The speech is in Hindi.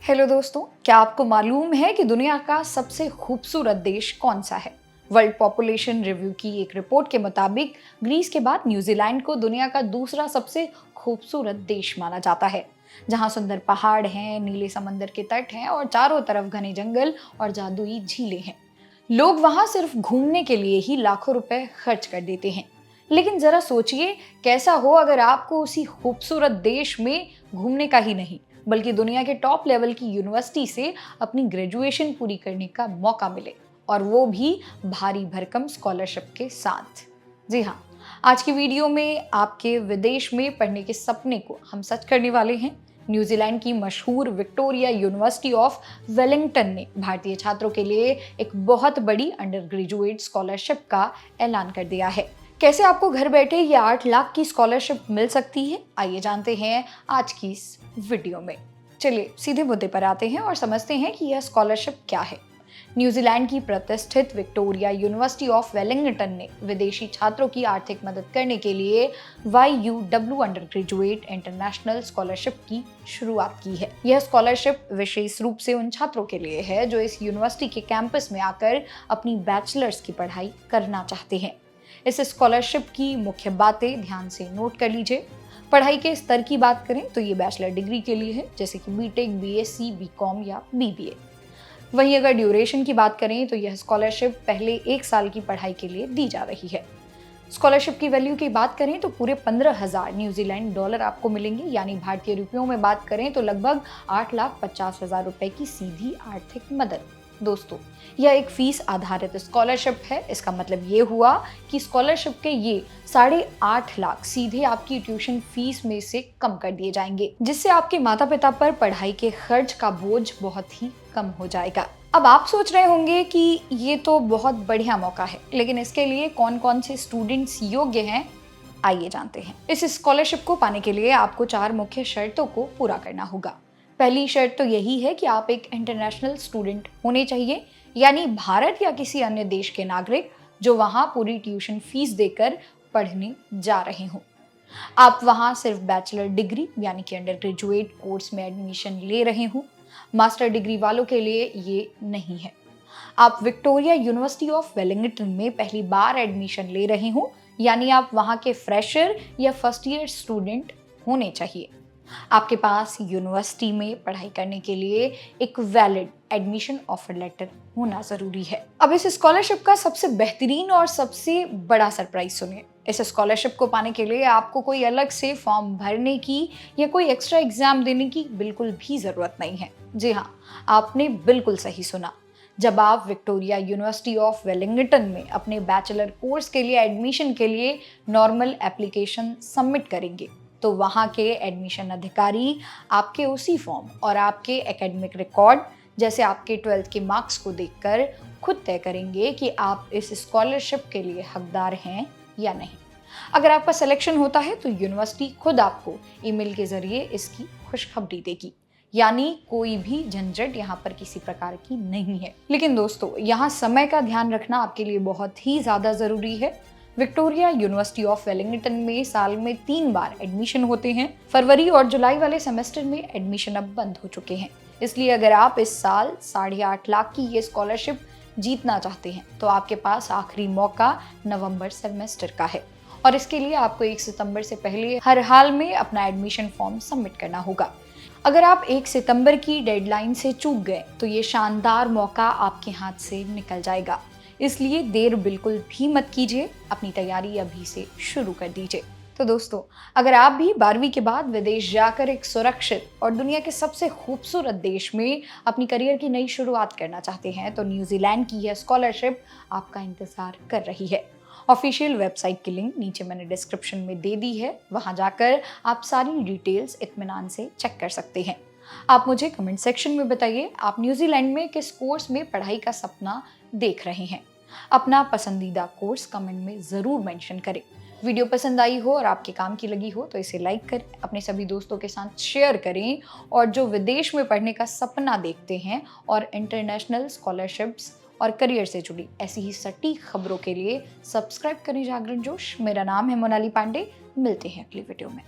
हेलो दोस्तों, क्या आपको मालूम है कि दुनिया का सबसे खूबसूरत देश कौन सा है? वर्ल्ड पॉपुलेशन रिव्यू की एक रिपोर्ट के मुताबिक ग्रीस के बाद न्यूजीलैंड को दुनिया का दूसरा सबसे खूबसूरत देश माना जाता है, जहां सुंदर पहाड़ हैं, नीले समंदर के तट हैं और चारों तरफ घने जंगल और जादुई झीलें हैं। लोग वहां सिर्फ घूमने के लिए ही लाखों रुपए खर्च कर देते हैं। लेकिन जरा सोचिए, कैसा हो अगर आपको उसी खूबसूरत देश में घूमने का ही नहीं बल्कि दुनिया के टॉप लेवल की यूनिवर्सिटी से अपनी ग्रेजुएशन पूरी करने का मौका मिले, और वो भी भारी भरकम स्कॉलरशिप के साथ। जी हाँ, आज की वीडियो में आपके विदेश में पढ़ने के सपने को हम सच करने वाले हैं। न्यूजीलैंड की मशहूर विक्टोरिया यूनिवर्सिटी ऑफ वेलिंगटन ने भारतीय छात्रों के लिए एक बहुत बड़ी अंडर ग्रेजुएट स्कॉलरशिप का ऐलान कर दिया है। कैसे आपको घर बैठे ये 8 लाख की स्कॉलरशिप मिल सकती है, आइए जानते हैं आज की इस वीडियो में। चलिए सीधे मुद्दे पर आते हैं और समझते हैं कि यह स्कॉलरशिप क्या है। न्यूजीलैंड की प्रतिष्ठित विक्टोरिया यूनिवर्सिटी ऑफ वेलिंगटन ने विदेशी छात्रों की आर्थिक मदद करने के लिए YUW under graduate international scholarship की शुरुआत की है। यह स्कॉलरशिप विशेष रूप से उन छात्रों के लिए है जो इस यूनिवर्सिटी के कैंपस में आकर अपनी बैचलर्स की पढ़ाई करना चाहते हैं। इस स्कॉलरशिप की मुख्य बातें ध्यान से नोट कर लीजिए। पढ़ाई के स्तर की बात करें तो ये बैचलर डिग्री के लिए है, जैसे कि बीटेक, BSc, BCom या BBA। वहीं अगर ड्यूरेशन की बात करें तो यह स्कॉलरशिप पहले 1 साल की पढ़ाई के लिए दी जा रही है। स्कॉलरशिप की वैल्यू की बात करें तो पूरे 15,000 न्यूजीलैंड डॉलर आपको मिलेंगे, यानी भारतीय रुपयों में बात करें तो लगभग 8,50,000 रुपए की सीधी आर्थिक मदद। दोस्तों, यह एक फीस आधारित स्कॉलरशिप है। इसका मतलब ये हुआ कि स्कॉलरशिप के ये 8.5 लाख सीधे आपकी ट्यूशन फीस में से कम कर दिए जाएंगे, जिससे आपके माता पिता पर पढ़ाई के खर्च का बोझ बहुत ही कम हो जाएगा। अब आप सोच रहे होंगे कि ये तो बहुत बढ़िया मौका है, लेकिन इसके लिए कौन कौन से स्टूडेंट्स योग्य हैं, आइए जानते हैं। इस स्कॉलरशिप को पाने के लिए आपको 4 मुख्य शर्तों को पूरा करना होगा। पहली शर्त तो यही है कि आप एक इंटरनेशनल स्टूडेंट होने चाहिए, यानी भारत या किसी अन्य देश के नागरिक जो वहां पूरी ट्यूशन फीस देकर पढ़ने जा रहे हों। आप वहां सिर्फ बैचलर डिग्री यानी कि अंडर ग्रेजुएट कोर्स में एडमिशन ले रहे हों। मास्टर डिग्री वालों के लिए ये नहीं है। आप विक्टोरिया यूनिवर्सिटी ऑफ वेलिंगटन में पहली बार एडमिशन ले रहे हों, यानी आप वहां के फ्रेशर या फर्स्ट ईयर स्टूडेंट होने चाहिए। आपके पास यूनिवर्सिटी में पढ़ाई करने के लिए एक वैलिड एडमिशन ऑफर लेटर होना जरूरी है। अब इस स्कॉलरशिप का सबसे बेहतरीन और सबसे बड़ा सरप्राइज सुनिए। इस स्कॉलरशिप को पाने के लिए आपको कोई अलग से फॉर्म भरने की या कोई एक्स्ट्रा एग्जाम देने की बिल्कुल भी जरूरत नहीं है। जी हाँ, आपने बिल्कुल सही सुना। जब आप विक्टोरिया यूनिवर्सिटी ऑफ वेलिंगटन में अपने बैचलर कोर्स के लिए एडमिशन के लिए नॉर्मल एप्लीकेशन सबमिट करेंगे, तो वहाँ के एडमिशन अधिकारी आपके उसी फॉर्म और आपके एकेडमिक रिकॉर्ड, जैसे आपके 12th के मार्क्स को देखकर खुद तय करेंगे कि आप इस स्कॉलरशिप के लिए हकदार हैं या नहीं। अगर आपका सिलेक्शन होता है तो यूनिवर्सिटी खुद आपको ईमेल के जरिए इसकी खुशखबरी देगी, यानी कोई भी झंझट यहाँ पर किसी प्रकार की नहीं है। लेकिन दोस्तों, यहाँ समय का ध्यान रखना आपके लिए बहुत ही ज्यादा जरूरी है। विक्टोरिया यूनिवर्सिटी ऑफ वेलिंगटन में साल में 3 बार एडमिशन होते हैं। फरवरी और जुलाई वाले सेमेस्टर में एडमिशन अब बंद हो चुके हैं। इसलिए अगर आप इस साल 8.5 लाख की ये स्कॉलरशिप जीतना चाहते हैं तो आपके पास आखिरी मौका नवंबर सेमेस्टर का है, और इसके लिए आपको 1 सितंबर से पहले हर हाल में अपना एडमिशन फॉर्म सबमिट करना होगा। अगर आप 1 सितंबर की डेडलाइन से चूक गए तो ये शानदार मौका आपके हाथ से निकल जाएगा। इसलिए देर बिल्कुल भी मत कीजिए, अपनी तैयारी अभी से शुरू कर दीजिए। तो दोस्तों, अगर आप भी 12वीं के बाद विदेश जाकर एक सुरक्षित और दुनिया के सबसे खूबसूरत देश में अपनी करियर की नई शुरुआत करना चाहते हैं तो न्यूजीलैंड की यह स्कॉलरशिप आपका इंतजार कर रही है। ऑफिशियल वेबसाइट की लिंक नीचे मैंने डिस्क्रिप्शन में दे दी है, वहां जाकर आप सारी डिटेल्स इत्मीनान से चेक कर सकते हैं। आप मुझे कमेंट सेक्शन में बताइए, आप न्यूजीलैंड में किस कोर्स में पढ़ाई का सपना देख रहे हैं। अपना पसंदीदा कोर्स कमेंट में ज़रूर मेंशन करें। वीडियो पसंद आई हो और आपके काम की लगी हो तो इसे लाइक करें, अपने सभी दोस्तों के साथ शेयर करें, और जो विदेश में पढ़ने का सपना देखते हैं और इंटरनेशनल स्कॉलरशिप्स और करियर से जुड़ी ऐसी ही सटीक खबरों के लिए सब्सक्राइब करें जागरण जोश। मेरा नाम है मोनाली पांडे। मिलते हैं अगली वीडियो में।